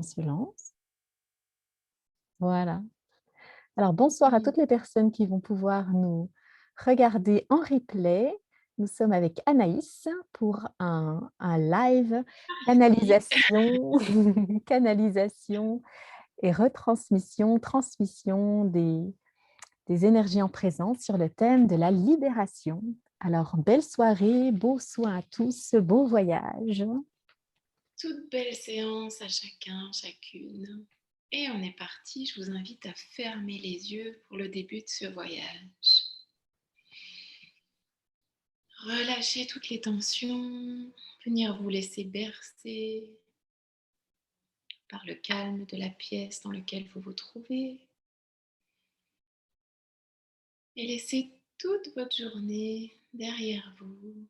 On se lance. Voilà. Alors bonsoir à Mmh. toutes les personnes qui vont pouvoir nous regarder en replay. Nous sommes avec Anaïs pour un live Oui, canalisation, canalisation et retransmission, transmission des énergies en présence sur le thème de la libération. Alors, belle soirée, beaux soins à tous, beau voyage. toute belle séance à chacun, chacune. Et on est parti. Je vous invite à fermer les yeux pour le début de ce voyage. Relâchez toutes les tensions, venir vous laisser bercer par le calme de la pièce dans laquelle vous vous trouvez. Et laissez toute votre journée derrière vous,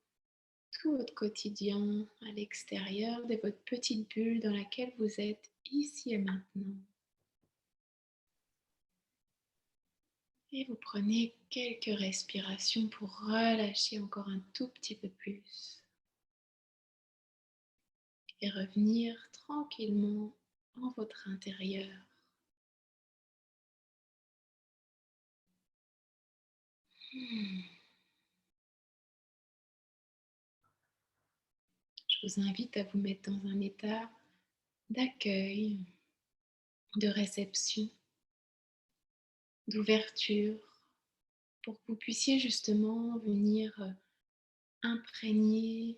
tout votre quotidien à l'extérieur de votre petite bulle dans laquelle vous êtes ici et maintenant. Et vous prenez quelques respirations pour relâcher encore un tout petit peu plus et revenir tranquillement en votre intérieur. Hmm. Je vous invite à vous mettre dans un état d'accueil, de réception, d'ouverture, pour que vous puissiez justement venir imprégner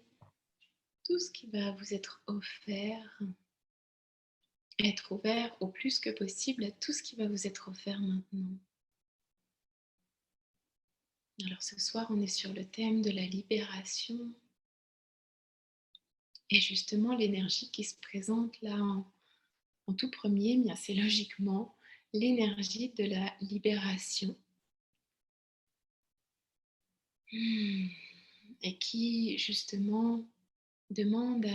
tout ce qui va vous être offert, être ouvert au plus que possible à tout ce qui va vous être offert maintenant. Alors ce soir, on est sur le thème de la libération et justement l'énergie qui se présente là en tout premier, eh bien c'est logiquement l'énergie de la libération. Hmm. Et qui justement demande,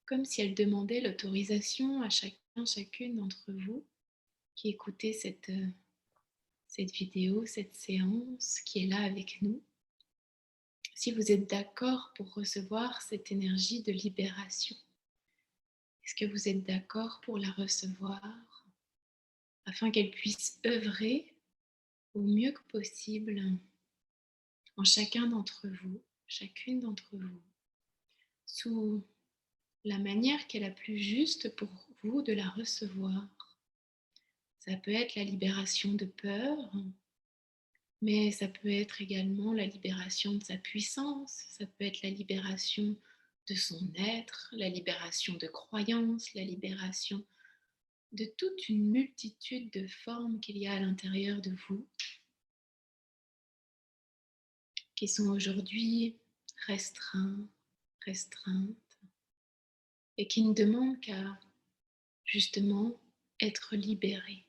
comme si elle demandait l'autorisation à chacun, chacune d'entre vous qui écoutez cette vidéo, cette séance, qui est là avec nous, si vous êtes d'accord pour recevoir cette énergie de libération. Est-ce que vous êtes d'accord pour la recevoir afin qu'elle puisse œuvrer au mieux que possible en chacun d'entre vous, chacune d'entre vous, sous la manière qui est la plus juste pour vous de la recevoir? Ça peut être la libération de peur, mais ça peut être également la libération de sa puissance, ça peut être la libération de son être, la libération de croyances, la libération de toute une multitude de formes qu'il y a à l'intérieur de vous, qui sont aujourd'hui restreints, restreintes, et qui ne demandent qu'à justement être libérées.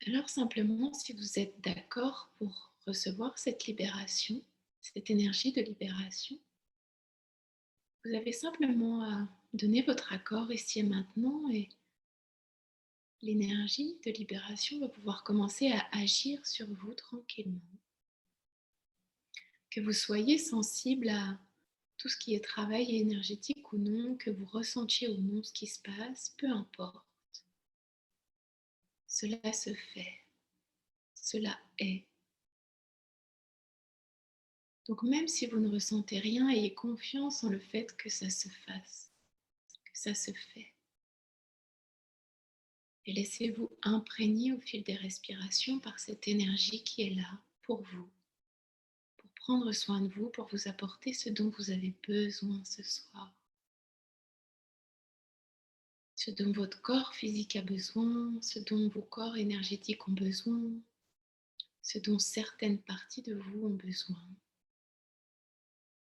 Alors simplement, si vous êtes d'accord pour recevoir cette libération, cette énergie de libération, vous avez simplement à donner votre accord ici et maintenant et l'énergie de libération va pouvoir commencer à agir sur vous tranquillement. Que vous soyez sensible à tout ce qui est travail énergétique ou non, que vous ressentiez ou non ce qui se passe, peu importe. Cela se fait, cela est. Donc même si vous ne ressentez rien, ayez confiance en le fait que ça se fasse, que ça se fait. Et laissez-vous imprégner au fil des respirations par cette énergie qui est là pour vous, pour prendre soin de vous, pour vous apporter ce dont vous avez besoin ce soir, ce dont votre corps physique a besoin, ce dont vos corps énergétiques ont besoin, ce dont certaines parties de vous ont besoin.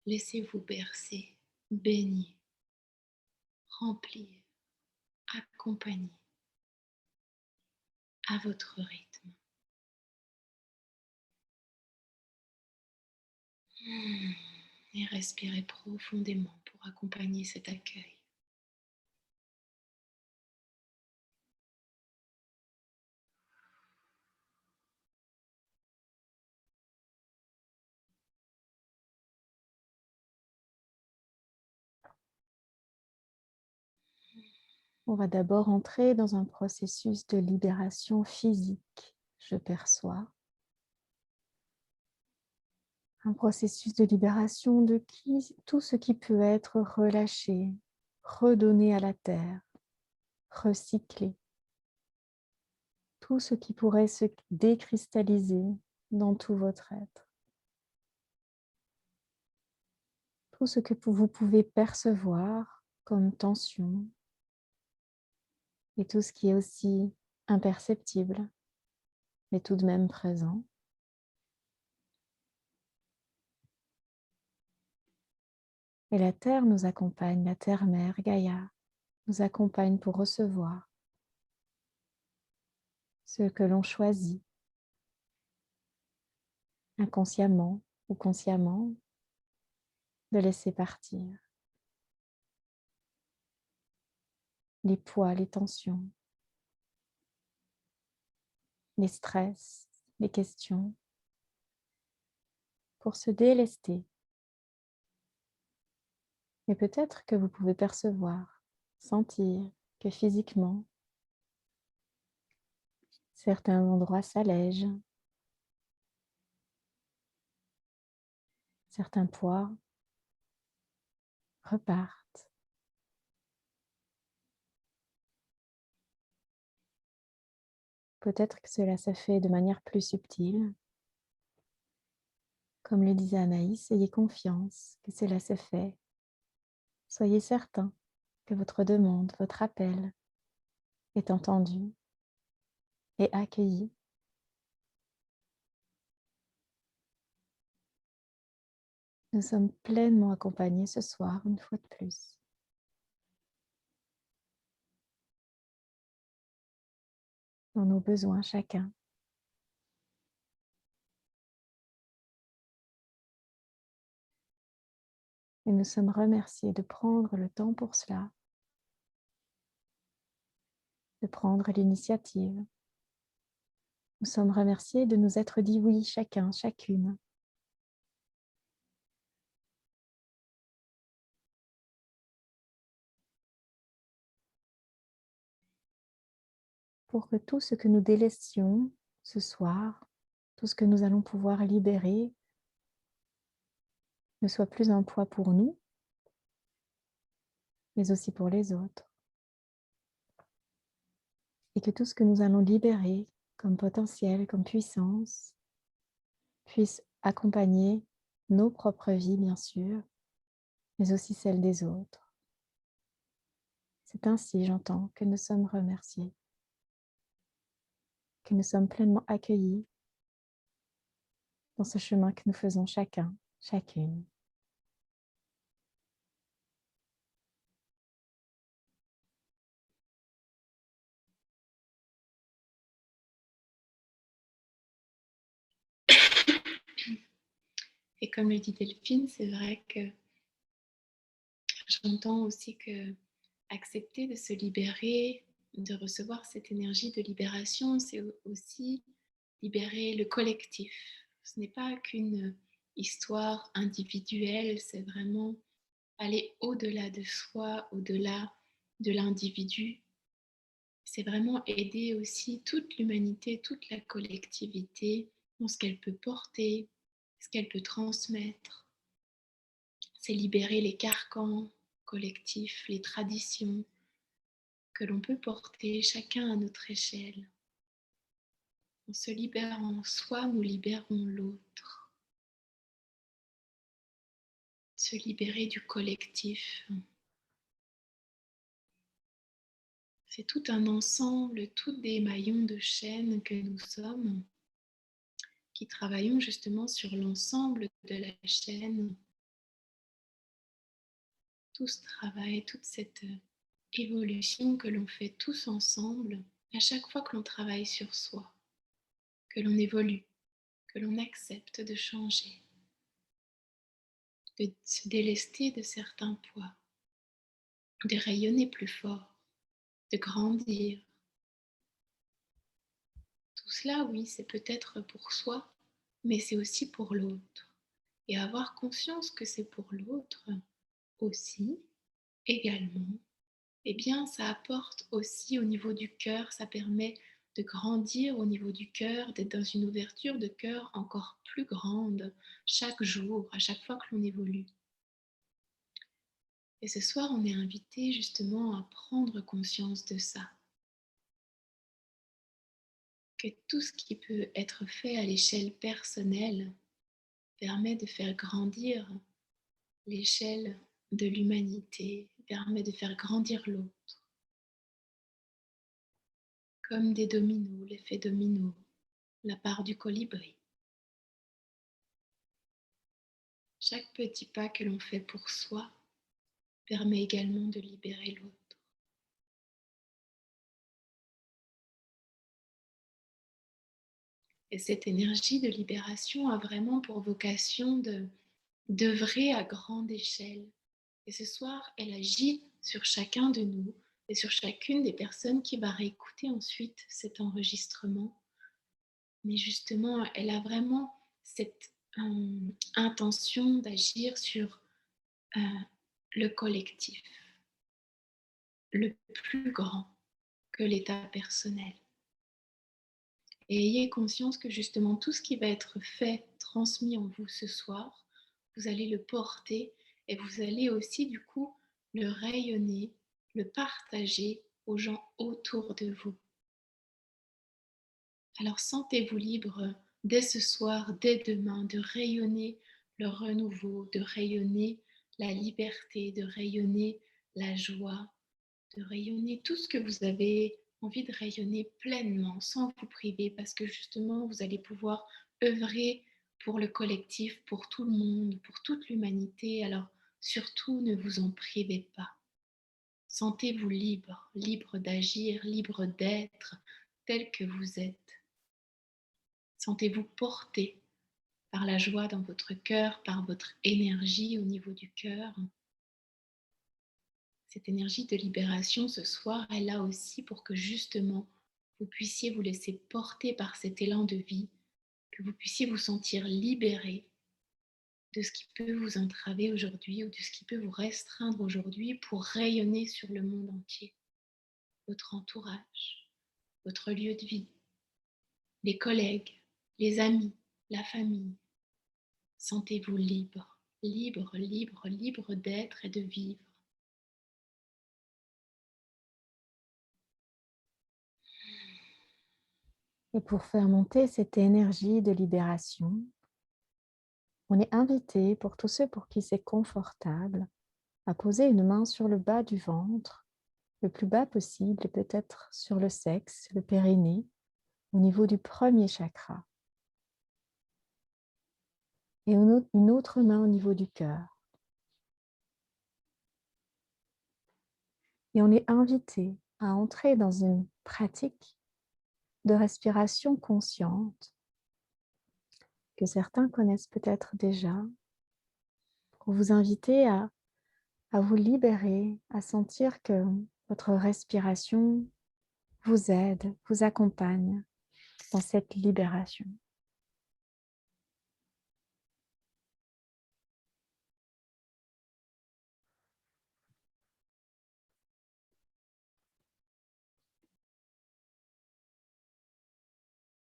Laissez-vous bercer, baigner, remplir, accompagner à votre rythme. Et respirez profondément pour accompagner cet accueil. On va d'abord entrer dans un processus de libération physique, je perçois. Un processus de libération de tout ce qui peut être relâché, redonné à la terre, recyclé. Tout ce qui pourrait se décristalliser dans tout votre être. Tout ce que vous pouvez percevoir comme tension et tout ce qui est aussi imperceptible, mais tout de même présent. Et la Terre nous accompagne, la Terre-Mère, Gaïa, nous accompagne pour recevoir ce que l'on choisit, inconsciemment ou consciemment, de laisser partir. Les poids, les tensions, les stress, les questions, pour se délester. Et peut-être que vous pouvez percevoir, sentir que physiquement, certains endroits s'allègent, certains poids repartent. Peut-être que cela se fait de manière plus subtile. Comme le disait Anaïs, ayez confiance que cela se fait. Soyez certain que votre demande, votre appel est entendu et accueilli. Nous sommes pleinement accompagnés ce soir, une fois de plus. Dans nos besoins chacun. Et nous sommes remerciés de prendre le temps pour cela, de prendre l'initiative. Nous sommes remerciés de nous être dit oui, chacun, chacune. Pour que tout ce que nous délaissions ce soir, tout ce que nous allons pouvoir libérer, ne soit plus un poids pour nous, mais aussi pour les autres. Et que tout ce que nous allons libérer comme potentiel, comme puissance, puisse accompagner nos propres vies, bien sûr, mais aussi celles des autres. C'est ainsi, j'entends, que nous sommes remerciés, que nous sommes pleinement accueillis dans ce chemin que nous faisons chacun, chacune. Et comme le dit Delphine, c'est vrai que j'entends aussi que accepter de se libérer, de recevoir cette énergie de libération, c'est aussi libérer le collectif. Ce n'est pas qu'une histoire individuelle, c'est vraiment aller au-delà de soi, au-delà de l'individu. C'est vraiment aider aussi toute l'humanité, toute la collectivité dans ce qu'elle peut porter, ce qu'elle peut transmettre. C'est libérer les carcans collectifs, les traditions que l'on peut porter chacun à notre échelle. En se libérant soi, nous libérons l'autre. Se libérer du collectif. C'est tout un ensemble, tous des maillons de chaîne que nous sommes, qui travaillons justement sur l'ensemble de la chaîne. Tout ce travail, toute cette évolution que l'on fait tous ensemble, à chaque fois que l'on travaille sur soi, que l'on évolue, que l'on accepte de changer, de se délester de certains poids, de rayonner plus fort, de grandir. Tout cela, oui, c'est peut-être pour soi, mais c'est aussi pour l'autre. Et avoir conscience que c'est pour l'autre aussi, également, eh bien, ça apporte aussi au niveau du cœur, ça permet de grandir au niveau du cœur, d'être dans une ouverture de cœur encore plus grande chaque jour, à chaque fois que l'on évolue. Et ce soir, on est invité justement à prendre conscience de ça, que tout ce qui peut être fait à l'échelle personnelle permet de faire grandir l'échelle de l'humanité, permet de faire grandir l'autre, comme des dominos, l'effet domino, la part du colibri. Chaque petit pas que l'on fait pour soi permet également de libérer l'autre. Et cette énergie de libération a vraiment pour vocation d'œuvrer à grande échelle. Et ce soir, elle agit sur chacun de nous et sur chacune des personnes qui va réécouter ensuite cet enregistrement. Mais justement, elle a vraiment cette intention d'agir sur euh, le collectif, le plus grand que l'état personnel. Et ayez conscience que justement tout ce qui va être fait, transmis en vous ce soir, vous allez le porter et vous allez aussi du coup le rayonner, le partager aux gens autour de vous. Alors sentez-vous libre dès ce soir, dès demain, de rayonner le renouveau, de rayonner la liberté, de rayonner la joie, de rayonner tout ce que vous avez envie de rayonner pleinement, sans vous priver, parce que justement, vous allez pouvoir œuvrer pour le collectif, pour tout le monde, pour toute l'humanité. Alors, surtout, ne vous en privez pas. Sentez-vous libre, libre d'agir, libre d'être tel que vous êtes. Sentez-vous porté par la joie dans votre cœur, par votre énergie au niveau du cœur. Cette énergie de libération ce soir est là aussi pour que justement vous puissiez vous laisser porter par cet élan de vie, que vous puissiez vous sentir libéré de ce qui peut vous entraver aujourd'hui ou de ce qui peut vous restreindre aujourd'hui pour rayonner sur le monde entier, votre entourage, votre lieu de vie, les collègues, les amis, la famille. Sentez-vous libre, libre, libre, libre d'être et de vivre. Et pour faire monter cette énergie de libération, on est invité, pour tous ceux pour qui c'est confortable, à poser une main sur le bas du ventre, le plus bas possible, et peut-être sur le sexe, le périnée, au niveau du premier chakra. Et une autre main au niveau du cœur. Et on est invité à entrer dans une pratique de respiration consciente que certains connaissent peut-être déjà, pour vous inviter à vous libérer, à sentir que votre respiration vous aide, vous accompagne dans cette libération.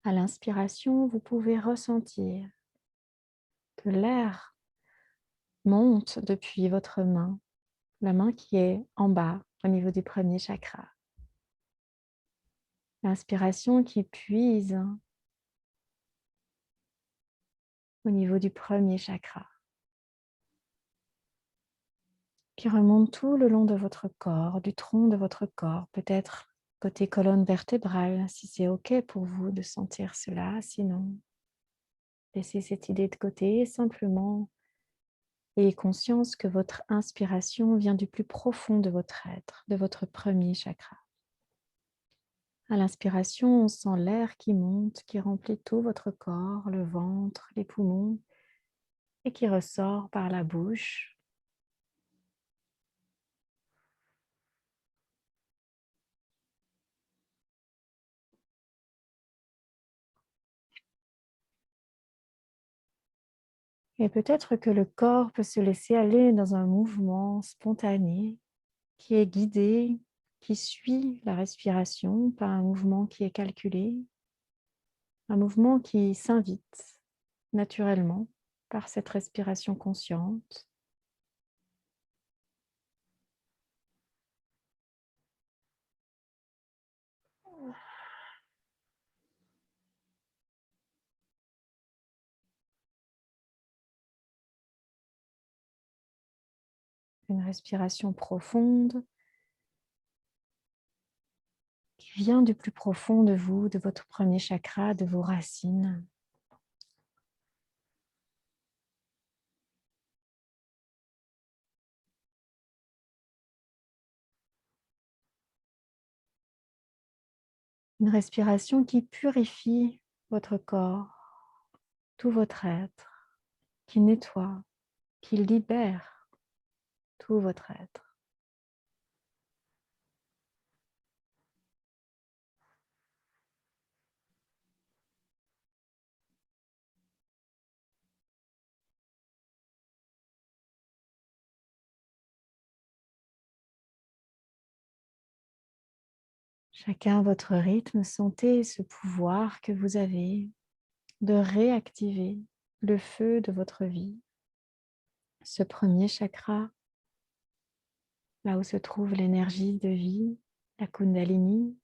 À l'inspiration, vous pouvez ressentir que l'air monte depuis votre main, la main qui est en bas au niveau du premier chakra. L'inspiration qui puise au niveau du premier chakra, qui remonte tout le long de votre corps, du tronc de votre corps, peut-être côté colonne vertébrale, si c'est OK pour vous de sentir cela. Sinon, laissez cette idée de côté et simplement ayez conscience que votre inspiration vient du plus profond de votre être, de votre premier chakra. À l'inspiration, on sent l'air qui monte, qui remplit tout votre corps, le ventre, les poumons, et qui ressort par la bouche. Et peut-être que le corps peut se laisser aller dans un mouvement spontané qui est guidé qui suit la respiration, pas un mouvement qui est calculé, un mouvement qui s'invite naturellement par cette respiration consciente. Une respiration profonde qui vient du plus profond de vous, de votre premier chakra, de vos racines. Une respiration qui purifie votre corps, tout votre être, qui nettoie, qui libère tout votre être. Chacun à votre rythme, sentez ce pouvoir que vous avez de réactiver le feu de votre vie, ce premier chakra, là où se trouve l'énergie de vie, la Kundalini.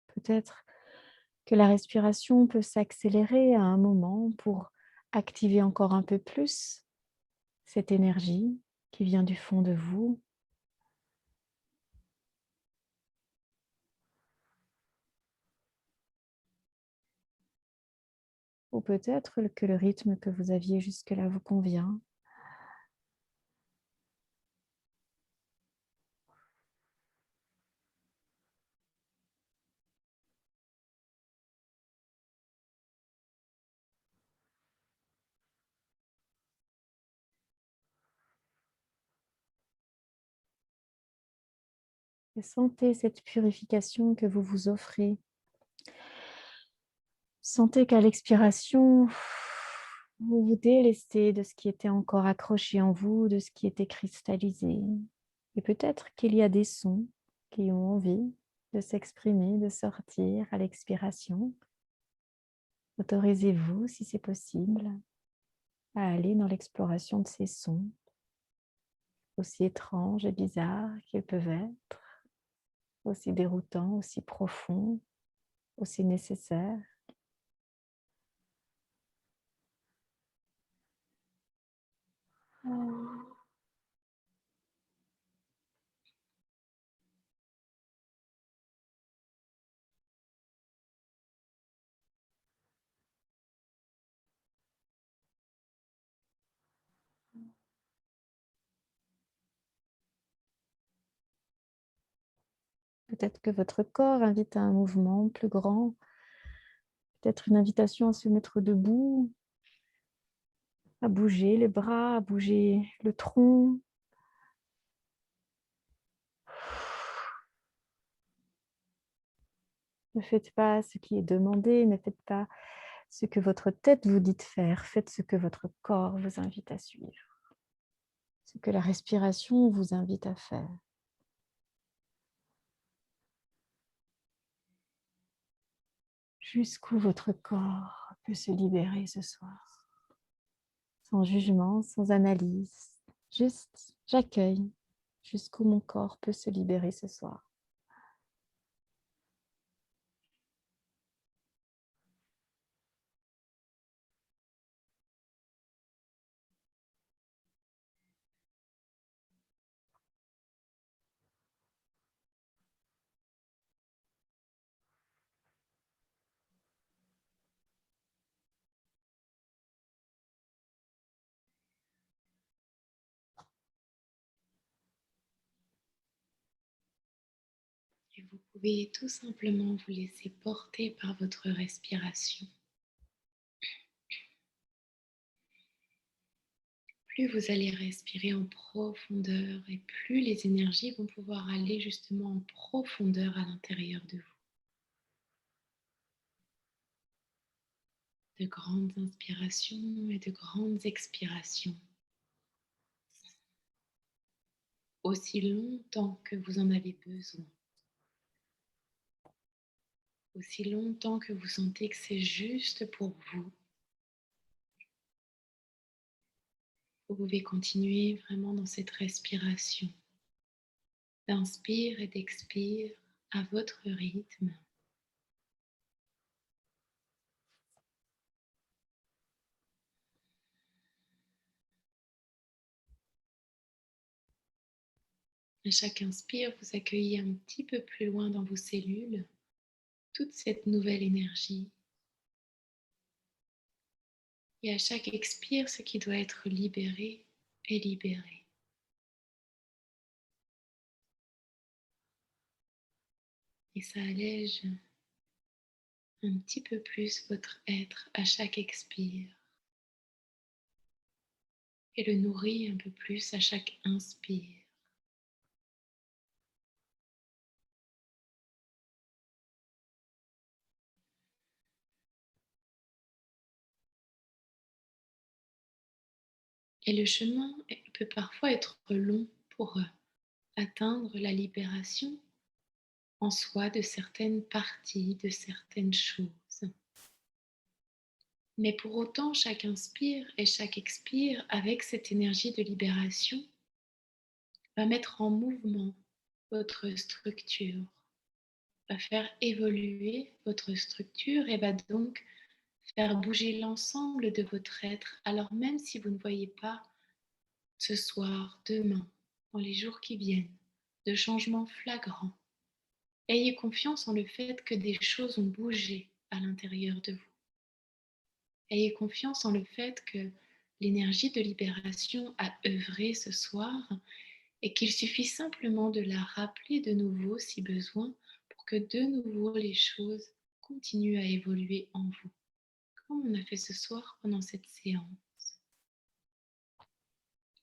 Peut-être que la respiration peut s'accélérer à un moment pour activer encore un peu plus cette énergie qui vient du fond de vous. Ou peut-être que le rythme que vous aviez jusque-là vous convient. Et sentez cette purification que vous vous offrez. Sentez qu'à l'expiration, vous vous délestez de ce qui était encore accroché en vous, de ce qui était cristallisé. Et peut-être qu'il y a des sons qui ont envie de s'exprimer, de sortir à l'expiration. Autorisez-vous, si c'est possible, à aller dans l'exploration de ces sons, aussi étranges et bizarres qu'ils peuvent être, aussi déroutants, aussi profonds, aussi nécessaires. Peut-être que votre corps invite à un mouvement plus grand, peut-être une invitation à se mettre debout, à bouger les bras, à bouger le tronc. Ne faites pas ce qui est demandé, ne faites pas ce que votre tête vous dit de faire, faites ce que votre corps vous invite à suivre, ce que la respiration vous invite à faire. Jusqu'où votre corps peut se libérer ce soir, sans jugement, sans analyse, juste j'accueille jusqu'où mon corps peut se libérer ce soir. Et vous pouvez tout simplement vous laisser porter par votre respiration. plus vous allez respirer en profondeur et plus les énergies vont pouvoir aller justement en profondeur à l'intérieur de vous. De grandes inspirations et de grandes expirations, aussi longtemps que vous en avez besoin, aussi longtemps que vous sentez que c'est juste pour vous. Vous pouvez continuer vraiment dans cette respiration, d'inspire et d'expire à votre rythme. À chaque inspire, vous accueillez un petit peu plus loin dans vos cellules toute cette nouvelle énergie. Et à chaque expire, ce qui doit être libéré est libéré. Et ça allège un petit peu plus votre être à chaque expire. Et le nourrit un peu plus à chaque inspire. Et le chemin peut parfois être long pour atteindre la libération en soi de certaines parties, de certaines choses. Mais pour autant, chaque inspire et chaque expire, avec cette énergie de libération, va mettre en mouvement votre structure, va faire évoluer votre structure et va donc faire bouger l'ensemble de votre être. Alors même si vous ne voyez pas ce soir, demain, dans les jours qui viennent, de changements flagrants, ayez confiance en le fait que des choses ont bougé à l'intérieur de vous. Ayez confiance en le fait que l'énergie de libération a œuvré ce soir et qu'il suffit simplement de la rappeler de nouveau si besoin pour que de nouveau les choses continuent à évoluer en vous, comme on a fait ce soir pendant cette séance.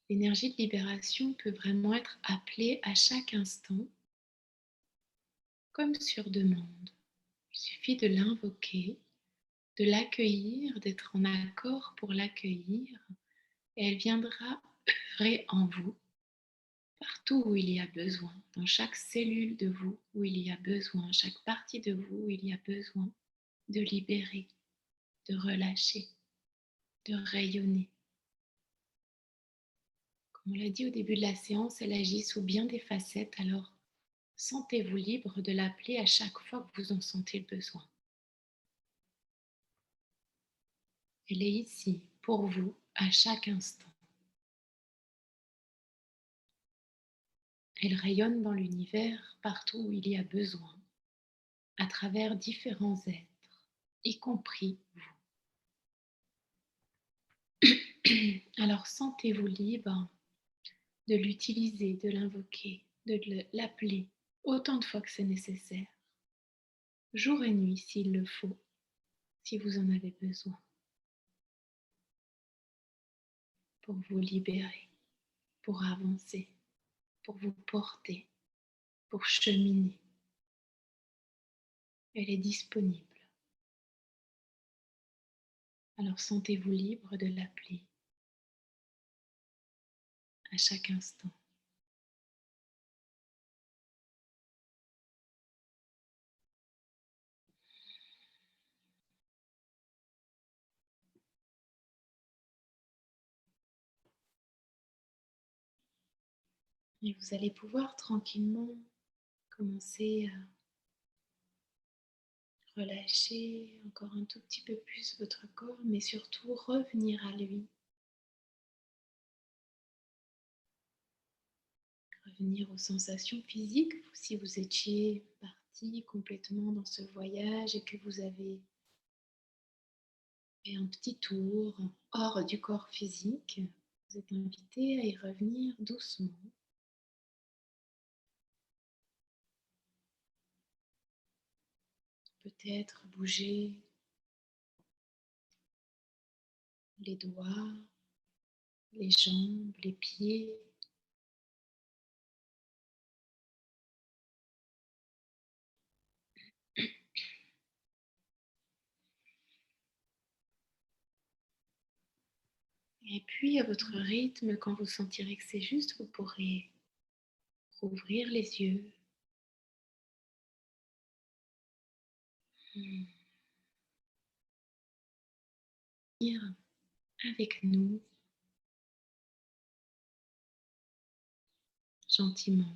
L'énergie de libération peut vraiment être appelée à chaque instant, comme sur demande. Il suffit de l'invoquer, de l'accueillir, d'être en accord pour l'accueillir, et elle viendra œuvrer en vous, partout où il y a besoin, dans chaque cellule de vous où il y a besoin, chaque partie de vous où il y a besoin de libérer, de relâcher, de rayonner. Comme on l'a dit au début de la séance, elle agit sous bien des facettes, alors sentez-vous libre de l'appeler à chaque fois que vous en sentez le besoin. Elle est ici pour vous à chaque instant. Elle rayonne dans l'univers partout où il y a besoin, à travers différents êtres, y compris vous. Alors sentez-vous libre de l'utiliser, de l'invoquer, de l'appeler autant de fois que c'est nécessaire, jour et nuit s'il le faut, si vous en avez besoin, pour vous libérer, pour avancer, pour vous porter, pour cheminer. Elle est disponible. Alors sentez-vous libre de l'appeler à chaque instant. Et vous allez pouvoir tranquillement commencer à relâcher encore un tout petit peu plus votre corps, mais surtout revenir à lui. Revenir aux sensations physiques, si vous étiez parti complètement dans ce voyage et que vous avez fait un petit tour hors du corps physique, vous êtes invité à y revenir doucement. Peut-être bouger les doigts, les jambes, les pieds. Et puis, à votre rythme, quand vous sentirez que c'est juste, vous pourrez rouvrir les yeux. Hmm. Venir avec nous, gentiment.